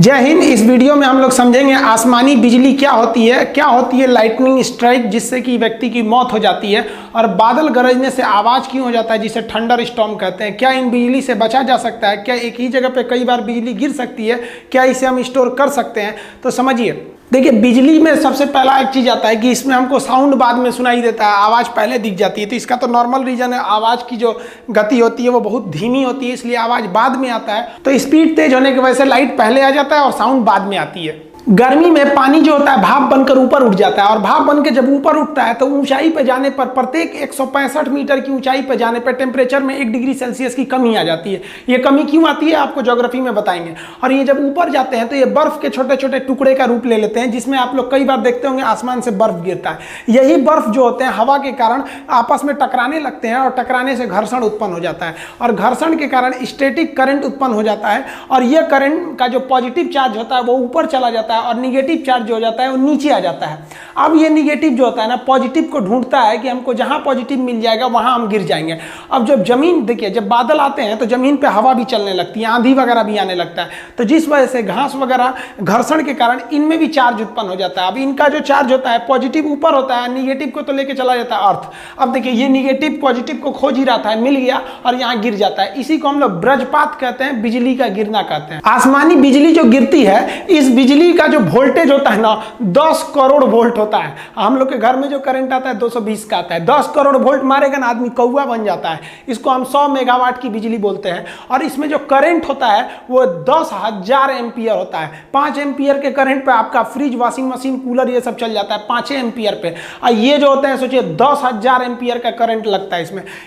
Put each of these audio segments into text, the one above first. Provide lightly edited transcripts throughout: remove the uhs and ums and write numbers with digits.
जय हिंद। इस वीडियो में हम लोग समझेंगे आसमानी बिजली क्या होती है लाइटनिंग स्ट्राइक जिससे कि व्यक्ति की मौत हो जाती है, और बादल गरजने से आवाज़ क्यों हो जाता है जिसे थंडर स्टॉर्म कहते हैं। क्या इन बिजली से बचा जा सकता है? क्या एक ही जगह पे कई बार बिजली गिर सकती है? क्या इसे हम स्टोर कर सकते हैं? तो समझिए। देखिए, बिजली में सबसे पहला एक चीज़ आता है कि इसमें हमको साउंड बाद में सुनाई देता है, आवाज़ पहले दिख जाती है। तो इसका तो नॉर्मल रीज़न है, आवाज़ की जो गति होती है वो बहुत धीमी होती है, इसलिए आवाज़ बाद में आता है। तो स्पीड तेज होने की वजह से लाइट पहले आ जाता है और साउंड बाद में आती है। गर्मी में पानी जो होता है भाप बनकर ऊपर उठ जाता है, और भाप बनकर जब ऊपर उठता है तो ऊंचाई पर जाने पर प्रत्येक 165 मीटर की ऊंचाई पर जाने पर टेम्परेचर में 1 डिग्री सेल्सियस की कमी आ जाती है। ये कमी क्यों आती है आपको ज्योग्राफी में बताएंगे। और ये जब ऊपर जाते हैं तो ये बर्फ के छोटे छोटे टुकड़े का रूप ले लेते हैं, जिसमें आप लोग कई बार देखते होंगे आसमान से बर्फ गिरता है। यही बर्फ जो होते हैं हवा के कारण आपस में टकराने लगते हैं, और टकराने से घर्षण उत्पन्न हो जाता है, और घर्षण के कारण स्टैटिक करंट उत्पन्न हो जाता है। और यह करंट का जो पॉजिटिव चार्ज होता है वो ऊपर चला जाता है, और निगेटिव चार्ज जो हो जाता है वो नीचे आ जाता है। अब ये निगेटिव जो होता है ना, पॉजिटिव को ढूंढता है कि हमको जहां पॉजिटिव मिल जाएगा वहां हम गिर जाएंगे। अब जब जमीन, देखिए, जब बादल आते हैं तो जमीन पे हवा भी चलने लगती है, आंधी वगैरह भी आने लगता है, तो जिस वजह से घास वगैरह घर्षण के कारण इनमें भी चार्ज उत्पन्न हो जाता है। अब इनका जो चार्ज होता है पॉजिटिव ऊपर होता है, निगेटिव को तो लेके चला जाता है अर्थ। अब देखिए, ये निगेटिव पॉजिटिव को खोज ही रहा था, मिल गया और यहाँ गिर जाता है। इसी को हम लोग वज्रपात कहते हैं, बिजली का गिरना कहते हैं। आसमानी बिजली जो गिरती है, इस बिजली का जो वोल्टेज होता है ना, 10 करोड़ वोल्ट होता है। हम लोग के घर में जो करंट आता है 220 का आता है। 10 करोड़ वोल्ट मारेगा ना, आदमी कौवा बन जाता है। इसको हम 100 मेगावाट की बिजली बोलते हैं। और इसमें जो करंट होता है वो 10,000 एम्पियर होता है। 5 एम्पियर के करंट पे आपका फ्रिज, वॉशिंग मशीन, कूलर ये सब चल जाता है 5 एम्पियर पे। और ये जो होते हैं, सोचिए 10,000 एम्पियर का करंट लगता है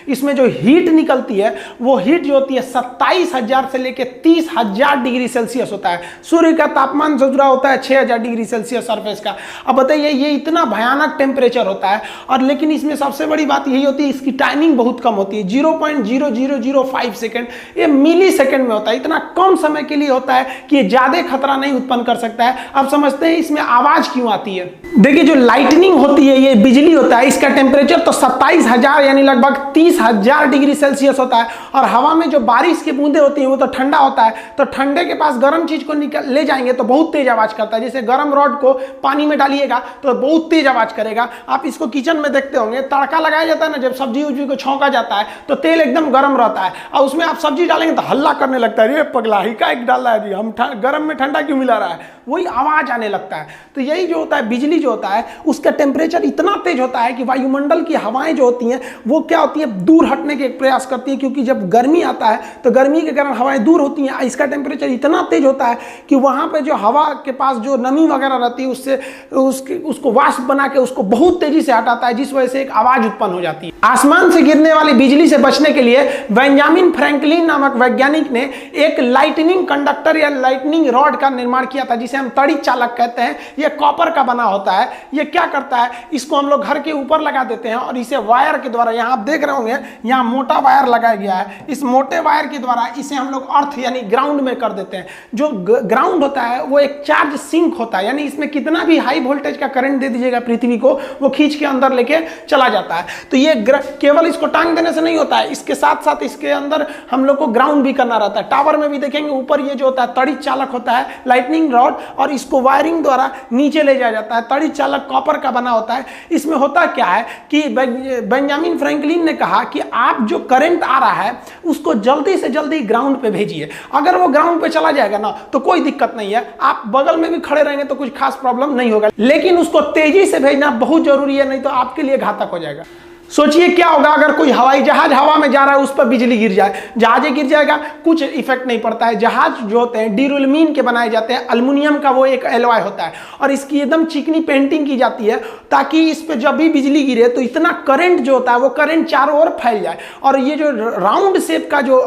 इसमें जो हीट निकलती है वो हीट जो होती है 27,000 से लेकर 30,000 डिग्री सेल्सियस होता है। सूर्य का तापमान जो जुड़ा होता है 6,000 डिग्री सेल्सियस सरफेस का। अब बताइए, ये इतना भयानक टेम्परेचर होता है, और लेकिन इसमें सबसे बड़ी बात यही होती है इसकी टाइमिंग बहुत कम होती है, 0.0005 सेकेंड। ये मिली सेकेंड में होता है, इतना कम समय के लिए होता है कि ये ज्यादा खतरा नहीं उत्पन्न कर सकता है। अब समझते हैं इसमें आवाज क्यों आती है। देखिए, जो लाइटनिंग होती है, ये बिजली होता है, इसका टेम्परेचर तो 27,000 यानी लगभग 30,000 डिग्री सेल्सियस होता है। और हवा में जो बारिश की बूंदे होती हैं वो तो ठंडा होता है, तो ठंडे के पास गर्म चीज को ले जाएंगे तो बहुत तेज आवाज करता है। जैसे गर्म रॉड को पानी में डालिएगा तो बहुत तेज आवाज करेगा। आप इसको किचन में देखते होंगे, तड़का लगाया जाता है ना, जब सब्जी उब्जी को छौंका जाता है तो तेल एकदम गर्म रहता है, और उसमें आप सब्जी डालेंगे तो हल्ला करने लगता है, ये पगला ही का एक डाला है जी, हम गर्म में ठंडा क्यों मिला रहा है, वही आवाज आने लगता है। तो यही जो होता है, बिजली जो होता है उसका टेम्परेचर इतना तेज होता है कि वायुमंडल की हवाएं जो होती हैं वो क्या होती है, दूर हटने के प्रयास करती है। क्योंकि जब गर्मी आता है तो गर्मी के कारण हवाएं दूर होती हैं। इसका टेम्परेचर इतना तेज होता है कि वहां पे जो हवा के पास जो नमी वगैरह रहती है उससे उसको वाष्प बना के उसको बहुत तेजी से हटाता है, जिस वजह से एक आवाज उत्पन्न हो जाती है। आसमान से गिरने वाली बिजली से बचने के लिए बेंजामिन फ्रैंकलिन नामक वैज्ञानिक ने एक लाइटनिंग कंडक्टर या लाइटनिंग रॉड का निर्माण किया था, जिसे हम तड़ी चालक कहते हैं। यह कॉपर का बना होता है। यह क्या करता है, इसको हम लोग घर के ऊपर लगा देते हैं, और इसे वायर के द्वारा, यहाँ आप देख रहे होंगे यहाँ मोटा वायर लगाया गया है, इस मोटे वायर के द्वारा इसे हम लोग अर्थ यानी ग्राउंड में कर देते हैं। जो ग्राउंड होता है वो एक चार्ज सिंक होता है, यानी इसमें कितना भी हाई वोल्टेज का करंट दे दीजिएगा पृथ्वी को, वो खींच के अंदर लेके चला जाता है। तो ये केवल इसको टांग देने से नहीं होता है, इसके साथ साथ इसके अंदर हम लोग को ग्राउंड भी करना रहता है। टावर में भी देखेंगे ऊपर ये जो होता है तड़ी चालक होता है, लाइटनिंग रॉड, और इसको वायरिंग द्वारा नीचे ले जाया जाता है। तड़ी चालक कॉपर का बना होता है। इसमें होता क्या है कि बेंजामिन फ्रैंकलिन ने कहा कि आप जो करंट आ रहा है उसको जल्दी से जल्दी ग्राउंड पे भेजिए। अगर वो ग्राउंड पे चला जाएगा ना तो कोई दिक्कत नहीं है, आप बगल में भी खड़े रहेंगे तो कुछ खास प्रॉब्लम नहीं होगा, लेकिन उसको तेजी से भेजना बहुत जरूरी है, नहीं तो आपके लिए घातक हो जाएगा। सोचिए क्या होगा अगर कोई हवाई जहाज हवा में जा रहा है, उस पर बिजली गिर जाए, जहाज गिर जाएगा, कुछ इफेक्ट नहीं पड़ता है। जहाज जो होते हैं ड्यूरेलमीन के बनाए जाते हैं, अल्युमिनियम का वो एक एलॉय होता है, और इसकी एकदम चिकनी पेंटिंग की जाती है ताकि इस पे जब भी बिजली गिरे तो इतना करंट जो होता है वो करंट चारों ओर फैल जाए। और ये जो राउंड शेप का जो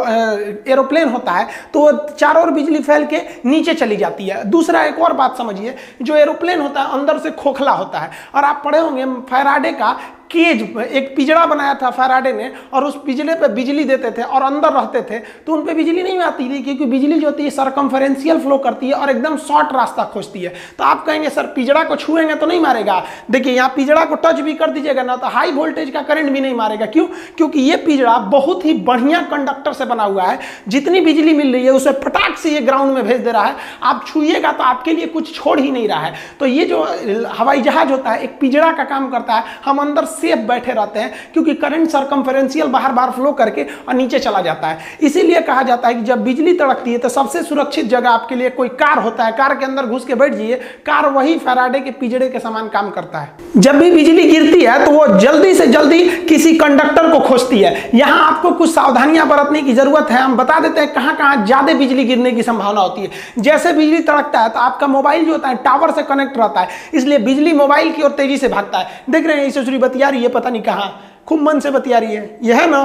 एरोप्लेन होता है तो वो चारों ओर बिजली फैल के नीचे चली जाती है। दूसरा एक और बात समझिए, जो एरोप्लेन होता है अंदर से खोखला होता है, और आप पढ़े होंगे फैराडे का केज, एक पिंजड़ा बनाया था फैराडे ने, और उस पिंजड़े पे बिजली देते थे और अंदर रहते थे तो उन पे बिजली नहीं आती थी, क्योंकि बिजली जो होती है सरकमफेरेंशियल फ्लो करती है और एकदम शॉर्ट रास्ता खोजती है। तो आप कहेंगे सर पिंजड़ा को छुएंगे तो नहीं मारेगा। देखिए यहाँ पिंजड़ा को टच भी कर दीजिएगा ना तो हाई वोल्टेज का करंट भी नहीं मारेगा। क्यों? क्योंकि ये पिंजड़ा बहुत ही बढ़िया कंडक्टर से बना हुआ है, जितनी बिजली मिल रही है उसे फटाक से ये ग्राउंड में भेज दे रहा है। आप छुइएगा तो आपके लिए कुछ छोड़ ही नहीं रहा है। तो ये जो हवाई जहाज होता है एक पिंजड़ा का काम करता है, हम अंदर सेफ बैठे रहते हैं क्योंकि करंट सरकमफेरेंशियल बाहर बाहर फ्लो करके और नीचे चला जाता है। इसीलिए कहा जाता है कि जब बिजली तड़कती है तो सबसे सुरक्षित जगह आपके लिए कोई कार होता है, कार के अंदर घुस के बैठ जाइए, कार वही फैराडे के पिंजड़े के समान काम करता है। जब भी बिजली गिरती है तो वो जल्दी से जल्दी किसी कंडक्टर को खोजती है। यहाँ आपको कुछ सावधानियां बरतने की जरूरत है। हम बता देते हैं कहां कहां ज्यादा बिजली गिरने की संभावना होती है। जैसे बिजली तड़कता है तो आपका मोबाइल जो होता है टावर से कनेक्ट रहता है, इसलिए बिजली मोबाइल की ओर तेजी से भागता है। देख रहे हैं ईश्वरी बतिया रही है, पता नहीं कहां, खूब मन से बतिया रही है। यह है ना,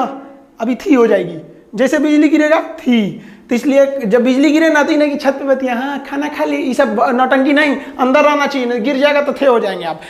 अभी थी हो जाएगी, जैसे बिजली गिरेगा थी। तो इसलिए जब बिजली गिरे ना तो नहीं कि छत पे बतिया, हाँ खाना खा ली, ये सब नौटंकी नहीं, अंदर रहना चाहिए, गिर जाएगा तो थे हो जाएंगे आप।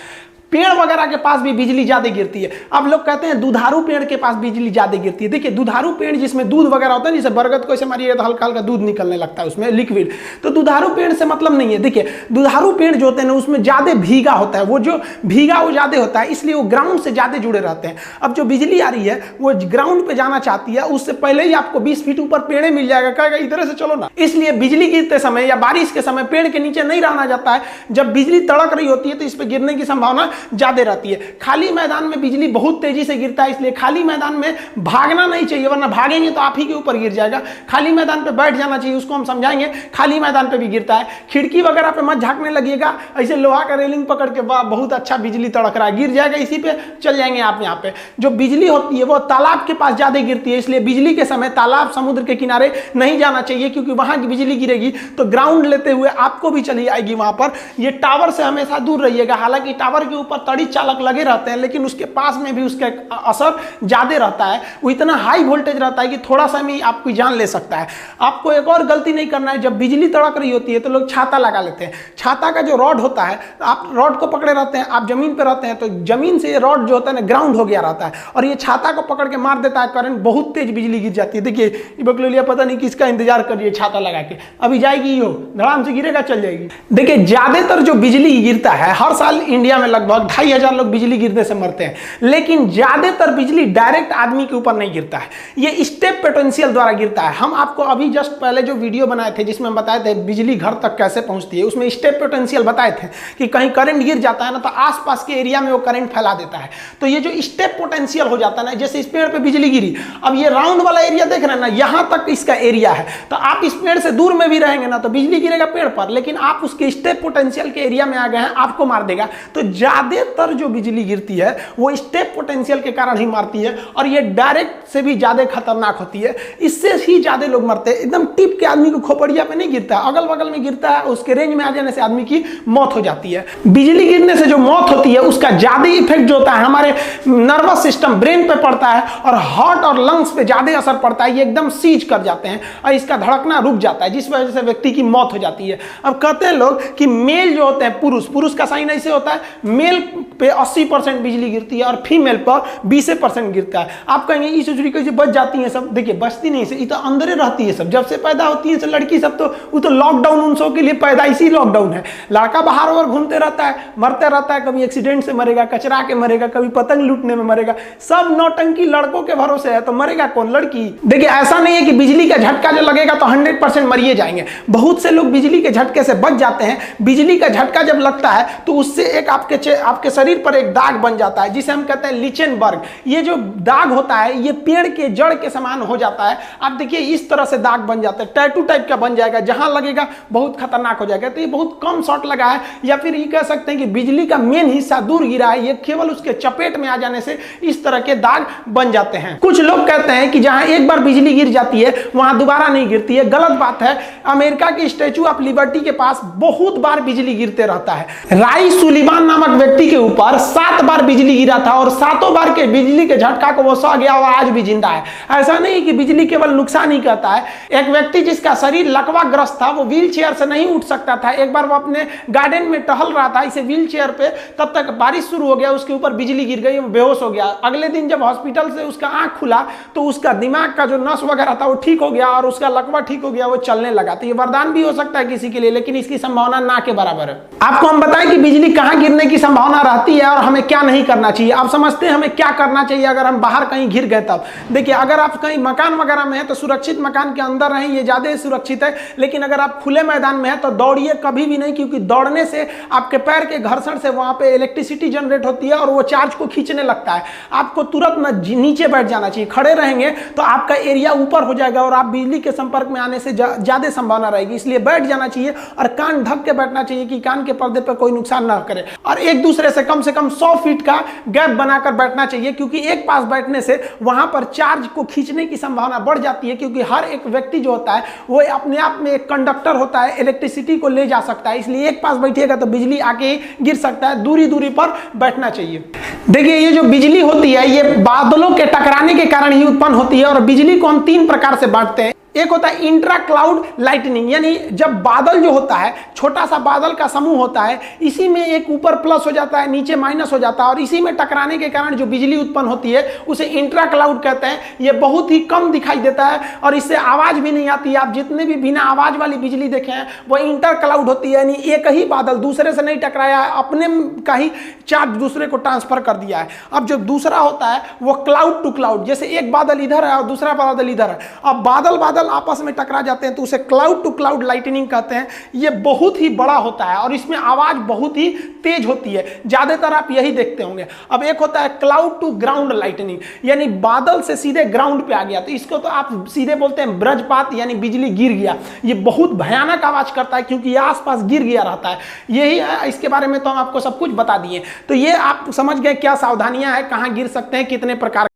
पेड़ वगैरह के पास भी बिजली ज्यादा गिरती है। अब लोग कहते हैं दुधारू पेड़ के पास बिजली ज्यादा गिरती है। देखिए दुधारू पेड़ जिसमें दूध वगैरह होता है, जैसे बरगद को ऐसे मारिए तो हल्का हल्का दूध निकलने लगता है उसमें लिक्विड, तो दुधारू पेड़ से मतलब नहीं है। देखिए दुधारू पेड़ जो होते हैं ना उसमें ज्यादा भीगा होता है, वो जो भीगा वो ज्यादा होता है, इसलिए वो ग्राउंड से ज्यादा जुड़े रहते हैं। अब जो बिजली आ रही है वो ग्राउंड पे जाना चाहती है, उससे पहले ही आपको 20 फीट ऊपर पेड़ मिल जाएगा, कहेगा इधर से चलो ना। इसलिए बिजली गिरते समय या बारिश के समय पेड़ के नीचे नहीं रहना जाता है। जब बिजली तड़क रही होती है तो इस पर गिरने की संभावना ज्यादा रहती है। खाली मैदान में बिजली बहुत तेजी से गिरता है, इसलिए खाली मैदान में भागना नहीं चाहिए, वरना भागेंगे तो आप ही के ऊपर गिर जाएगा। खाली मैदान पे बैठ जाना चाहिए, उसको हम समझाएंगे। खाली मैदान पे भी गिरता है, खिड़की वगैरह पे मत झांकने लगिएगा, ऐसे लोहा का रेलिंग पकड़ के बहुत अच्छा बिजली तड़क रहा है, गिर जाएगा, इसी पे चल जाएंगे आप। यहाँ पे जो बिजली होती है वो तालाब के पास ज्यादा गिरती है, इसलिए बिजली के समय तालाब समुद्र के किनारे नहीं जाना चाहिए, क्योंकि वहां की बिजली गिरेगी तो ग्राउंड लेते हुए आपको भी चली आएगी वहां पर। ये टावर से हमेशा दूर रहिएगा। हालांकि टावर के ऊपर तड़ी चालक लगे रहते हैं, लेकिन उसके पास में भी उसका असर ज्यादा रहता है। वो इतना हाई वोल्टेज रहता है कि थोड़ा सा में आपकी जान ले सकता है। आपको एक और गलती नहीं करना है, जब बिजली तड़क रही होती है तो लोग छाता लगा लेते हैं। छाता का जो रॉड होता है, आप रॉड को पकड़े रहते हैं, आप जमीन पर रहते हैं तो जमीन से ये रॉड जो होता है ना ग्राउंड हो गया रहता है, और ये छाता को पकड़ के मार देता है करंट, बहुत तेज बिजली गिर जाती है। देखिए ये बकलोलिया पता नहीं किसका इंतजार कर रही है छाता लगा के, अभी जाएगी, हो धड़ाम से गिरेगा चल जाएगी। देखिए ज्यादातर जो बिजली गिरता है, हर साल इंडिया में लगभग 2500 लोग बिजली गिरने से मरते हैं, लेकिन ज्यादातर बिजली डायरेक्ट आदमी के ऊपर नहीं गिरता है, ये स्टेप पोटेंशियल द्वारा गिरता है। हम आपको अभी जस्ट पहले जो वीडियो बनाए थे जिसमें बताए थे बिजली घर तक कैसे पहुंचती है, उसमें स्टेप पोटेंशियल बताए थे कि कहीं करंट गिर जाता है ना तो आसपास के एरिया में वो करंट फैला देता है। तो ये जो स्टेप पोटेंशियल हो जाता है ना, जैसे इस पेड़ पे बिजली गिरी, अब ये राउंड वाला एरिया देख रहे हैं ना, यहां तक इसका एरिया है, तो आप इस पेड़ से दूर में भी रहेंगे ना तो बिजली गिरेगा पेड़ पर, लेकिन आप उसके स्टेप पोटेंशियल के एरिया में आ गए हैं, आपको मार देगा। तो ज्यादातर जो बिजली गिरती है वो स्टेप पोटेंशियल के कारण ही मारती है, और ये डायरेक्ट से भी ज्यादा खतरनाक होती है, इससे ही ज्यादा लोग मरते हैं। एकदम टिप के आदमी को खोपड़िया पे नहीं गिरता, अगल बगल में गिरता है, उसके रेंज में आ जाने से आदमी की मौत हो जाती है। बिजली गिरने से जो मौत होती है उसका ज्यादा इफेक्ट जो होता है हमारे नर्वस सिस्टम ब्रेन पे पड़ता है, और हार्ट और लंग्स पे ज्यादा असर पड़ता है। ये एकदम सीज कर जाते हैं और इसका धड़कना रुक जाता है, जिस वजह से व्यक्ति की मौत हो जाती है। अब कहते हैं लोग कि मेल जो होते हैं, पुरुष का साइन ऐसे होता है, मेल पे 80% बिजली गिरती है और फीमेल पर 20% गिरता है। आप कहेंगे ये चुचुरी कैसे बच जाती है सब, देखिए बचती नहीं से, ये तो अंदर रहती है सब, जब से पैदा होती है लड़की सब, तो वो तो लॉकडाउन उन सब के लिए पैदाइशी लॉकडाउन है। लड़का बाहर और घूमते रहता है, मरते रहता है, कभी एक्सीडेंट से मरेगा, कचरा के मरेगा, कभी पतंग लूटने में मरेगा, सब नौटंकी लड़कों के भरोसे है, तो मरेगा कौन? लड़की। देखिए ऐसा नहीं है कि बिजली का झटका जो लगेगा तो 100% मरिए जाएंगे। बहुत से लोग बिजली के झटके से बच जाते हैं। बिजली का झटका जब लगता है तो उससे एक आपके शरीर पर एक दाग बन जाता है, जिसे हम कहते हैं लिचेनबर्ग। ये जो दाग होता है ये पेड़ के जड़ के समान हो जाता है। आप देखिए इस तरह से दाग बन जाता है, टैटू टाइप का बन जाएगा, जहां लगेगा बहुत खतरनाक हो जाएगा। तो ये बहुत कम शॉट लगा है, या फिर ये कह सकते हैं कि बिजली का मेन हिस्सा दूर गिरा है, ये केवल उसके चपेट में आ जाने से इस तरह के दाग बन जाते हैं। कुछ लोग कहते हैं कि जहां एक बार बिजली गिर जाती है वहां दोबारा नहीं गिरती है, गलत बात है। अमेरिका के स्टैचू ऑफ लिबर्टी के पास बहुत बार बिजली गिरते रहता है। राई सुलिवान नामक व्यक्ति के ऊपर 7 बार बिजली गिरा था और 7 बार के बिजली के झटका को वो सह गया और आज भी जिंदा है। ऐसा नहीं कि बिजली केवल नुकसान ही करता है। एक व्यक्ति जिसका शरीर लकवाग्रस्त था, वो व्हील चेयर से नहीं उठ सकता था। एक बार वो अपने गार्डन में टहल रहा था इसे व्हील चेयर पे, तब तक बारिश शुरू हो गया, उसके ऊपर बिजली गिर गई, वो बेहोश हो गया। अगले दिन जब हॉस्पिटल से उसका आंख खुला तो उसका दिमाग का जो नस वगैरह था वो ठीक हो गया और उसका लकवा ठीक हो गया, वो चलने लगा। तो ये वरदान भी हो सकता है किसी के लिए, लेकिन इसकी संभावना ना के बराबर है। आपको हम बताएं कि बिजली कहां गिरने की संभावना रहती है और हमें क्या नहीं करना चाहिए। आप समझते हैं हमें क्या करना चाहिए अगर हम बाहर कहीं गिर गए तब। देखिए, अगर आप कहीं मकान वगैरह में है तो सुरक्षित मकान के अंदर रहें, ये ज्यादा सुरक्षित है। लेकिन अगर आप खुले मैदान में है तो दौड़िए कभी भी नहीं, क्योंकि दौड़ने से आपके पैर के घर्षण से वहां पे इलेक्ट्रिसिटी जनरेट होती है और वो चार्ज को खींचने लगता है। आपको तुरंत नीचे बैठ जाना चाहिए। खड़े रहेंगे तो आपका एरिया ऊपर हो जाएगा और आप बिजली के संपर्क में आने से ज्यादा संभावना रहेगी। इसलिए बैठ जाना चाहिए और कान ढक के बैठना चाहिए कि कान के पर्दे पर कोई नुकसान ना करे। और एक दूसरे से कम 100 फीट का गैप बनाकर बैठना चाहिए, क्योंकि एक पास बैठने से वहां पर चार्ज को खींचने की संभावना बढ़ जाती है। क्योंकि हर एक व्यक्ति जो होता है वो अपने आप में एक कंडक्टर होता है, इलेक्ट्रिसिटी को ले जा सकता है। इसलिए एक पास बैठिएगा तो बिजली आके गिर सकता है। दूरी दूरी पर बैठना चाहिए। देखिए, ये जो बिजली होती है ये बादलों के टकराने के कारण ही उत्पन्न होती है और बिजली को हम 3 प्रकार से बांटते हैं। एक होता है इंट्रा क्लाउड लाइटनिंग, यानी जब बादल जो होता है, छोटा सा बादल का समूह होता है, इसी में एक ऊपर प्लस हो जाता है, नीचे माइनस हो जाता है और इसी में टकराने के कारण जो बिजली उत्पन्न होती है उसे इंट्रा क्लाउड कहते हैं। ये बहुत ही कम दिखाई देता है और इससे आवाज भी नहीं आती है। आप जितने भी बिना आवाज वाली बिजली देखे हैं वो इंटर क्लाउड होती है, यानी एक ही बादल दूसरे से नहीं टकराया है, अपने का ही चार्ज दूसरे को ट्रांसफर कर दिया है। अब जो दूसरा होता है वो क्लाउड टू क्लाउड, जैसे एक बादल इधर है और दूसरा बादल इधर है, अब बादल आपस में टकरा जाते हैं तो उसे क्लाउड टू क्लाउड लाइटनिंग कहते हैं। ये बहुत ही बड़ा होता है और इसमें आवाज बहुत ही तेज होती है, ज्यादातर आप यही देखते होंगे। अब एक होता है क्लाउड टू ग्राउंड लाइटनिंग, यानी बादल से सीधे ग्राउंड पे आ गया, तो इसको तो आप सीधे बोलते हैं वज्रपात, यानी बिजली गिर गया। ये बहुत भयानक आवाज करता है क्योंकि ये आसपास गिर गया रहता है। यही है, इसके बारे में तो हम आपको सब कुछ बता दिए। तो ये आप समझ गए क्या सावधानियां हैं, कहां गिर सकते हैं, कितने प्रकार